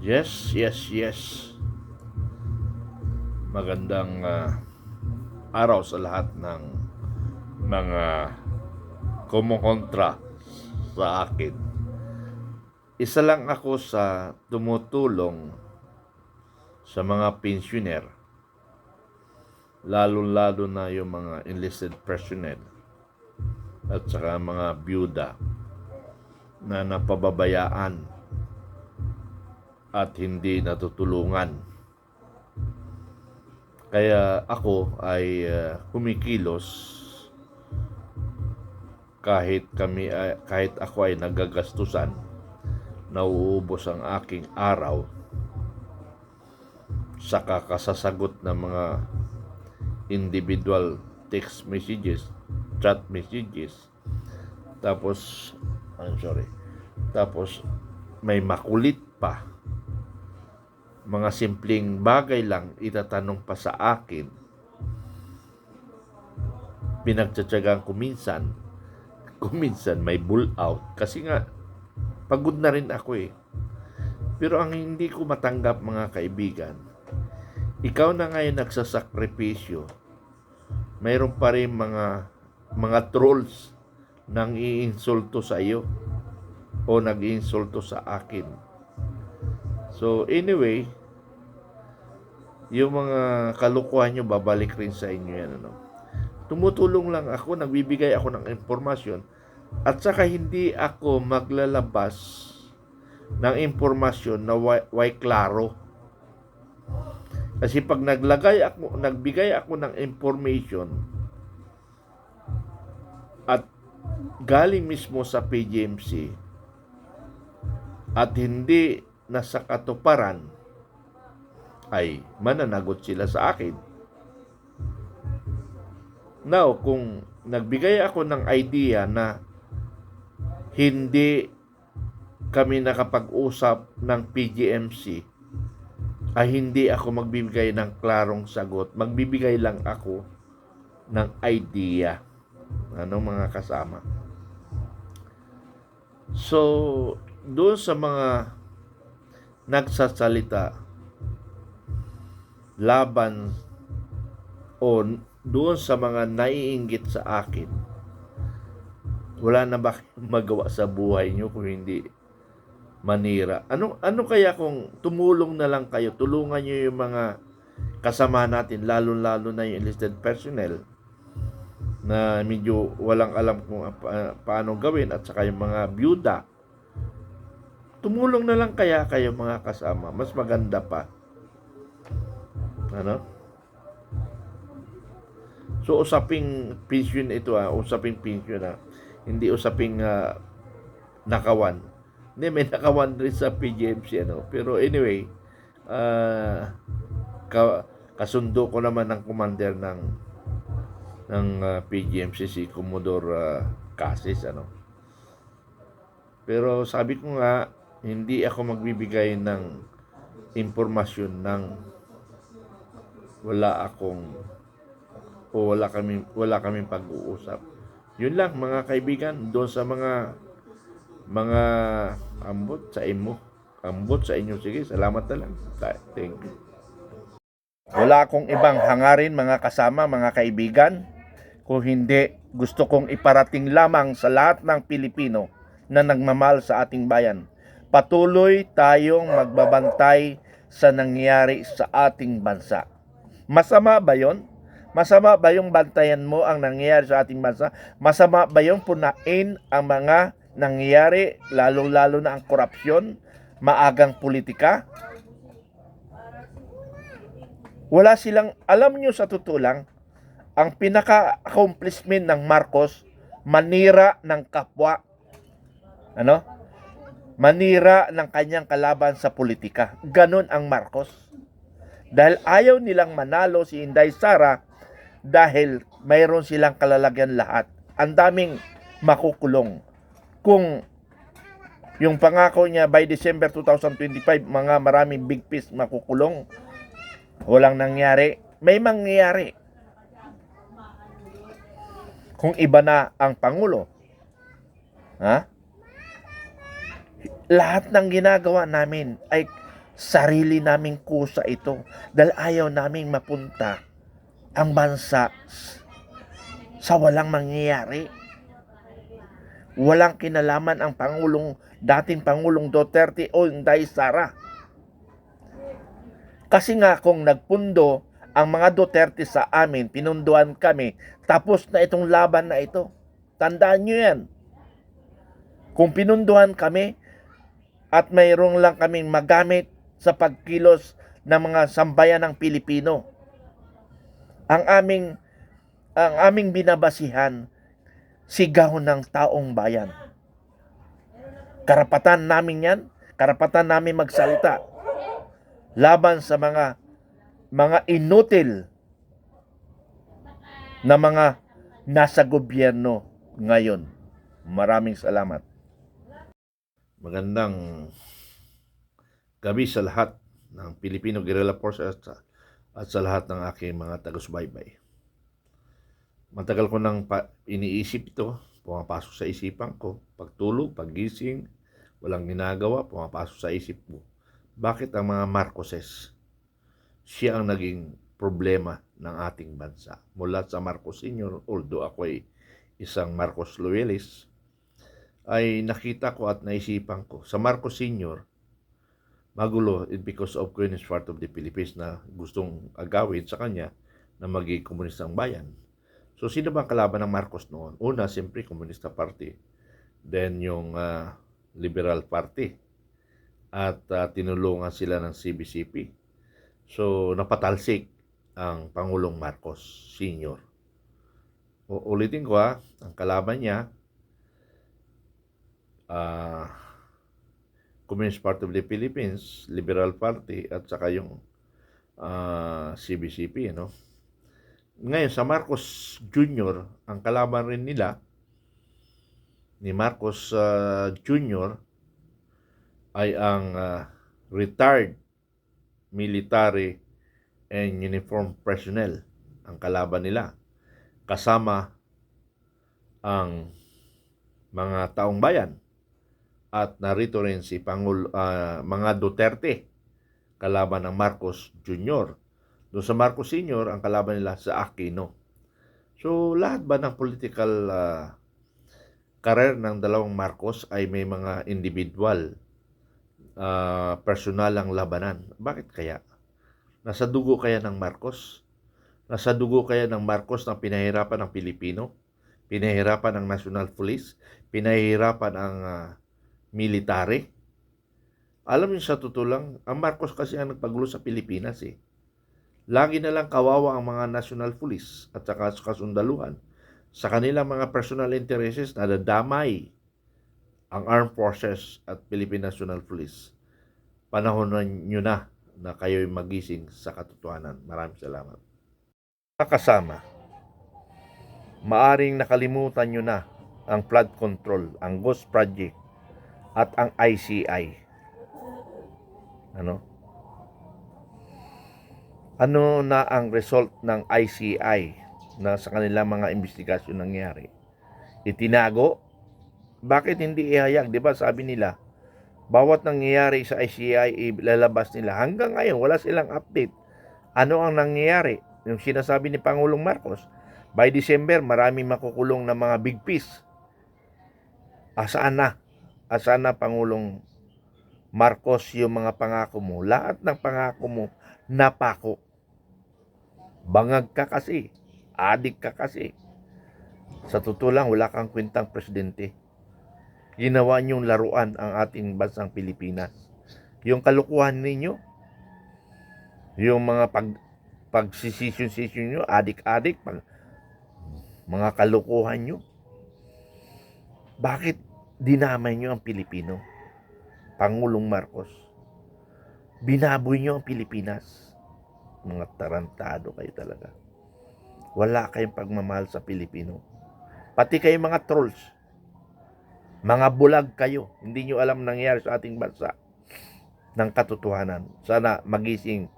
Yes, yes, yes. Magandang araw sa lahat ng mga kumukontra sa akin. Isa lang ako sa tumutulong sa mga pensioner, lalo-lalo na yung mga enlisted personnel at saka mga byuda na napababayaan at hindi natutulungan. Kaya ako ay kumikilos kahit ako ay nagagastusan, nauubos ang aking araw sa kakasasagot ng mga individual text messages, chat messages. Tapos may makulit pa, mga simpleng bagay lang itatanong pa sa akin. Pinagtsatsagaan ko minsan may bull out kasi nga pagod na rin ako eh. Pero ang hindi ko matanggap, mga kaibigan, ikaw na ngayon nagsasakripisyo, mayroon pa rin mga trolls nang iinsulto sa iyo o nag-iinsulto sa akin. So anyway, yung mga kalukuhan nyo babalik rin sa inyo yan. Tumutulong lang ako, nagbibigay ako ng impormasyon, at saka hindi ako maglalabas ng impormasyon na way klaro. Kasi pag nagbigay ako ng information at galing mismo sa PGMC at hindi nasa katuparan, ay mananagot sila sa akin. Now, kung nagbigay ako ng idea na hindi kami nakapag-usap ng PGMC, ay hindi ako magbibigay ng klarong sagot. Magbibigay lang ako ng idea. Mga kasama? So, doon sa mga nagsasalita laban o doon sa mga naiinggit sa akin, wala na ba magawa sa buhay nyo kung hindi manira? Ano kaya kung tumulong na lang kayo, tulungan nyo yung mga kasama natin, lalo na yung enlisted personnel na medyo walang alam kung paano gawin, at saka yung mga byuda. Tumulong na lang kaya kayo, mga kasama, mas maganda pa. So usaping pension ito, usaping pension hindi usaping nakawan. Hindi, may nakawan rin sa PGMC Pero anyway, kasundo ko naman ng commander ng PGMC, si Commodore Casis Pero sabi ko nga, hindi ako magbibigay ng impormasyon ng wala kaming pag-uusap. Yun lang, mga kaibigan, doon sa mga ambot sa inyo. Sige, salamat na lang. Thank you. Wala akong ibang hangarin, mga kasama, mga kaibigan, kung hindi gusto kong iparating lamang sa lahat ng Pilipino na nagmamahal sa ating bayan. Patuloy tayong magbabantay sa nangyayari sa ating bansa. Masama ba yon? Masama ba yung bantayan mo ang nangyayari sa ating bansa? Masama ba yung punain ang mga nangyayari, lalo na ang korupsyon, maagang politika? Wala silang, alam nyo, sa totoo lang, ang pinaka-accomplishment ng Marcos, manira ng kapwa. Manira ng kanyang kalaban sa politika. Ganon ang Marcos. Dahil ayaw nilang manalo si Inday Sara, dahil mayroon silang kalalagyan lahat. Ang daming makukulong. Kung yung pangako niya by December 2025, mga maraming big fish makukulong, walang nangyari. May mangyayari kung iba na ang Pangulo. Lahat ng ginagawa namin ay sarili naming kusa ito dahil ayaw naming mapunta ang bansa sa walang mangyayari. Walang kinalaman ang dating Pangulong Duterte o Inday Sara. Kasi nga kung nagpundo ang mga Duterte sa amin, pinunduan kami, tapos na itong laban na ito. Tandaan nyo yan. Kung pinunduhan kami at mayroong lang kaming magamit sa pagkilos ng mga sambayan ng Pilipino, ang aming binabasihan, sigaw ng taong bayan. Karapatan namin yan, karapatan namin magsalita laban sa mga inutil na mga nasa gobyerno ngayon. Maraming salamat. Magandang gabi sa lahat ng Filipino Guerrilla Force at sa lahat ng aking mga taga-subaybay. Matagal ko nang iniisip ito, pumapasok sa isipan ko. Pagtulog, paggising, walang ginagawa, pumapasok sa isip ko. Bakit ang mga Marcoses, siya ang naging problema ng ating bansa? Mula sa Marcos Sr., although ako ay isang Marcos loyalist, ay nakita ko at naisipan ko, sa Marcos Sr., magulo because of Communist part of the Philippines na gustong agawin sa kanya na maging komunistang bayan. So, sino bang kalaban ng Marcos noon? Una, siyempre, Komunista Party. Then, yung Liberal Party. At tinulungan sila ng CBCP. So, napatalsik ang Pangulong Marcos Sr. Ulitin ko ang kalaban niya, Communist Party of the Philippines, Liberal Party, at saka yung CBCP, no? Ngayon, sa Marcos Jr., ang kalaban rin nila, ni Marcos Jr., ay ang retired military and uniform personnel. Ang kalaban nila. Kasama ang mga taong bayan. At narito rin si mga Duterte, kalaban ng Marcos Jr. Doon sa Marcos Sr., ang kalaban nila sa Aquino. So, lahat ba ng political career ng dalawang Marcos ay may mga individual, personal ang labanan? Bakit kaya? Nasa dugo kaya ng Marcos? Nasa dugo kaya ng Marcos na pinahirapan ng Pilipino? Pinahirapan ng National Police? Pinahirapan ang military? Alam niyo, sa totoo lang, ang Marcos kasi ang nagpagulo sa Pilipinas eh. Lagi na lang kawawa ang mga National Police at saka kasundaluhan sa kanilang mga personal interests na nadamay ang Armed Forces at Philippine National Police. Panahon nyo na kayo'y magising sa katotohanan. Maraming salamat. Kasama, maaring nakalimutan nyo na ang flood control, ang Ghost Project, at ang ICI. Ano na ang result ng ICI na sa kanilang mga investigasyon nangyari? Itinago? Bakit hindi ihayag? Di ba sabi nila, bawat nangyayari sa ICI, ilalabas nila. Hanggang ngayon, wala silang update. Ano ang nangyayari? Yung sinasabi ni Pangulong Marcos, by December, maraming makukulong na mga big fish. Asaan na? Asaan na, Pangulong Marcos, yung mga pangako mo? Lahat ng pangako mo, napako. Bangag ka kasi. Adik ka kasi. Sa totoo lang, wala kang kwentang presidente. Ginawa niyong laruan ang ating bansang Pilipinas. Yung kalukuhan ninyo, yung mga pagsisisyon-sisyon nyo, adik-adik, mga kalukuhan nyo. Bakit dinamay nyo ang Pilipino? Pangulong Marcos, binaboy nyo ang Pilipinas. Mga tarantado kayo talaga. Wala kayong pagmamahal sa Pilipino. Pati kayo mga trolls. Mga bulag kayo. Hindi nyo alam nangyayari sa ating bansa ng katotohanan. Sana magising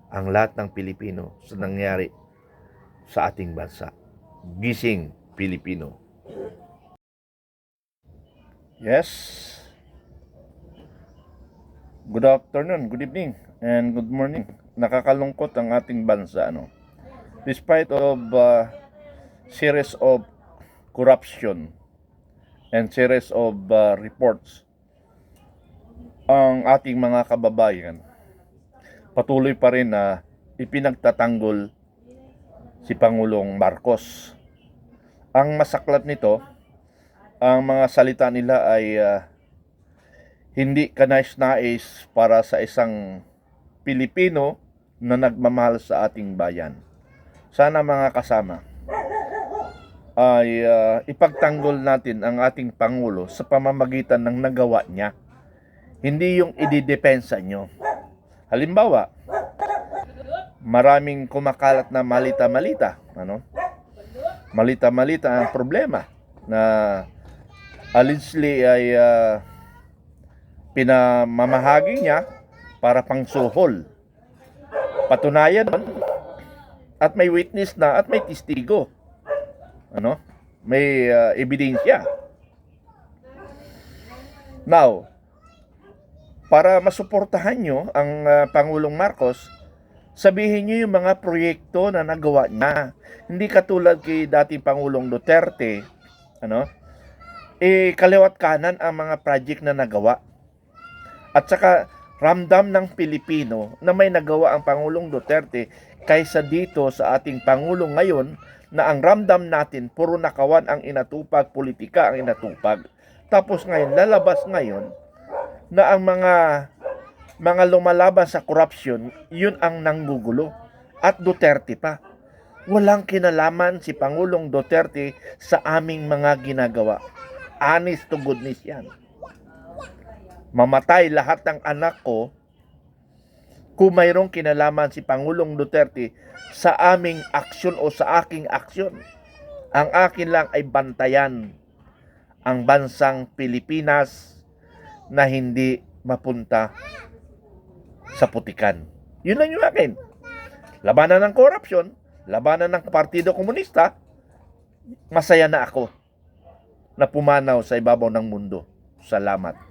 ang lahat ng Pilipino sa nangyayari sa ating bansa. Gising, Pilipino. Yes. Good afternoon, good evening, and good morning. Nakakalungkot ang ating bansa, ano. Despite of series of corruption and series of reports, ang ating mga kababayan patuloy pa rin na ipinagtatanggol si Pangulong Marcos. Ang masaklap nito, ang mga salita nila ay hindi kanais-nais para sa isang Pilipino na nagmamahal sa ating bayan. Sana mga kasama ay ipagtanggol natin ang ating Pangulo sa pamamagitan ng nagawa niya. Hindi yung ididepensa nyo. Halimbawa, maraming kumakalat na malita-malita. Malita-malita ang problema na allegedly ay pinamamahagi niya para pangsuhol. Patunayan at may witness na at may testigo. May ebidensya. Now, para masuportahan nyo ang Pangulong Marcos, sabihin nyo yung mga proyekto na nagawa niya. Hindi katulad kay dating Pangulong Duterte, kaliwat kanan ang mga project na nagawa. At saka ramdam ng Pilipino na may nagawa ang Pangulong Duterte kaysa dito sa ating Pangulo ngayon na ang ramdam natin puro nakawan ang inatupag, politika ang inatupag. Tapos ngayon, lalabas ngayon na ang mga lumalaban sa corruption, yun ang nanggugulo. At Duterte pa. Walang kinalaman si Pangulong Duterte sa aming mga ginagawa. Honest to goodness yan. Mamatay lahat ng anak ko kung mayroong kinalaman si Pangulong Duterte sa aming aksyon o sa aking aksyon. Ang akin lang ay bantayan ang bansang Pilipinas na hindi mapunta sa putikan. Yun lang yung akin. Labanan ng korupsyon, labanan ng Partido Komunista, masaya na ako na pumanaw sa ibabaw ng mundo. Salamat.